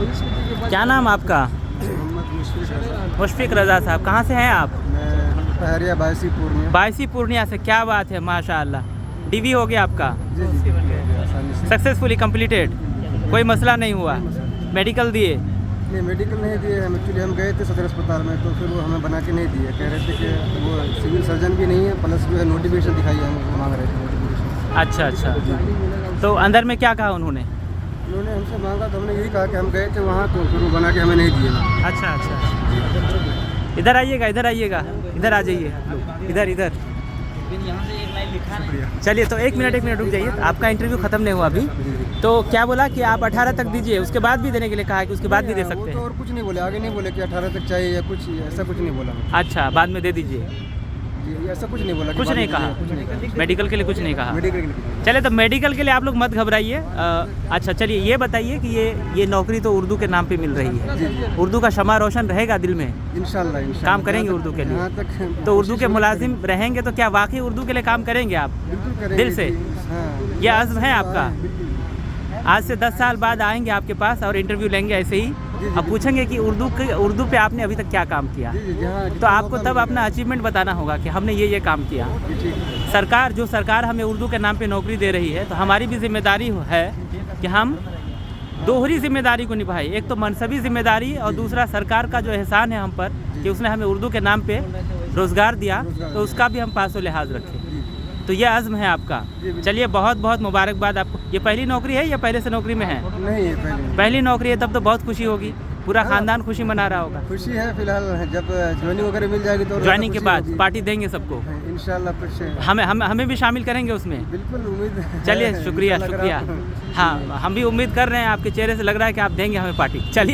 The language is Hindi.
क्या नाम आपका? मुशफिक रज़ा साहब। कहाँ से हैं आप? मैं पहरिया बायसी पूर्णिया। बायसी पूर्णिया से। क्या बात है, माशाअल्लाह। डीवी हो गया आपका? जी जी आसानी से। Successfully completed? कोई मसला नहीं हुआ? मेडिकल दिए? नहीं मेडिकल नहीं दिए हम, एक्चुअली हम गए थे सदर अस्पताल में, तो फिर वो हमें बना के नहीं दिए। कह रहे थे कि वो सिविल सर्जन भी नहीं है, प्लस जो है नोटिफिकेशन दिखाई है, हम मांग रहे थे नोटिफिकेशन। अच्छा अच्छा। तो अंदर में क्या कहा उन्होंने? उन्होंने हमसे मांगा तो हमने यही कहा कि हम गए थे वहाँ, तो फिर वो बना के हमें नहीं दिए। अच्छा अच्छा। इधर आइएगा, इधर आइएगा, इधर आ जाइए, इधर इधर। चलिए, तो एक मिनट रुक जाइए। आपका इंटरव्यू ख़त्म नहीं हुआ अभी, तो क्या बोला कि आप 18 तक दीजिए, उसके बाद भी देने के लिए कहा है कि उसके बाद भी दे सकते वो हैं? तो और कुछ नहीं बोले, आगे नहीं बोले कि 18 तक चाहिए या कुछ, ऐसा कुछ नहीं बोला। अच्छा, बाद में दे दीजिए, जी ऐसा कुछ नहीं बोला कि कुछ बाद नहीं में कहा? दीजिए, कुछ नहीं कहा। मेडिकल के लिए कुछ नहीं कहा? मेडिकल के लिए। चले, तो मेडिकल के लिए आप लोग मत घबराइए। अच्छा चलिए, ये बताइए कि ये नौकरी तो उर्दू के नाम पे मिल रही है। जी जी उर्दू का शमा रोशन रहेगा दिल में? इंशाल्लाह काम करेंगे उर्दू के लिए? यहाँ तक तो उर्दू के मुलाजिम रहेंगे तो क्या वाकई उर्दू के लिए काम करेंगे आप बिल्कुल करेंगे दिल से? जी, हाँ। ये अज़्म है आपका? बिल्कुल। आज से 10 साल बाद आएंगे आपके पास और इंटरव्यू लेंगे ऐसे ही, जी, अब पूछेंगे कि उर्दू पे आपने अभी तक क्या काम किया, जी जी हाँ, तो जितना आपको मौका तब मिलेगा। अपना अचीवमेंट बताना होगा कि हमने ये काम किया। जी, ठीक है। सरकार हमें उर्दू के नाम पे नौकरी दे रही है, तो हमारी भी जिम्मेदारी है कि हम दोहरी जिम्मेदारी को निभाएं। एक तो मनसबी जिम्मेदारी और दूसरा सरकार का जो एहसान है हम पर कि उसने हमें उर्दू के नाम पे रोज़गार दिया, तो उसका भी हम पासो लिहाज रखें। तो ये अज़्म है आपका। चलिए, बहुत बहुत मुबारकबाद आपको। ये पहली नौकरी है या पहले से नौकरी में है? नहीं ये पहली नौकरी है, तब तो बहुत खुशी होगी, पूरा खानदान खुशी मना रहा होगा। खुशी है फिलहाल, जब ज्वाइनिंग वगैरह मिल जाएगी तो ज्वाइनिंग के बाद पार्टी देंगे सबको? इंशाल्लाह कुछ हमें भी शामिल करेंगे उसमें? बिल्कुल उम्मीद है। चलिए, शुक्रिया इंशाल्लाह शुक्रिया। अगर आप- हाँ, हम भी उम्मीद कर रहे हैं, आपके चेहरे से लग रहा है कि आप देंगे हमें पार्टी। चलिए।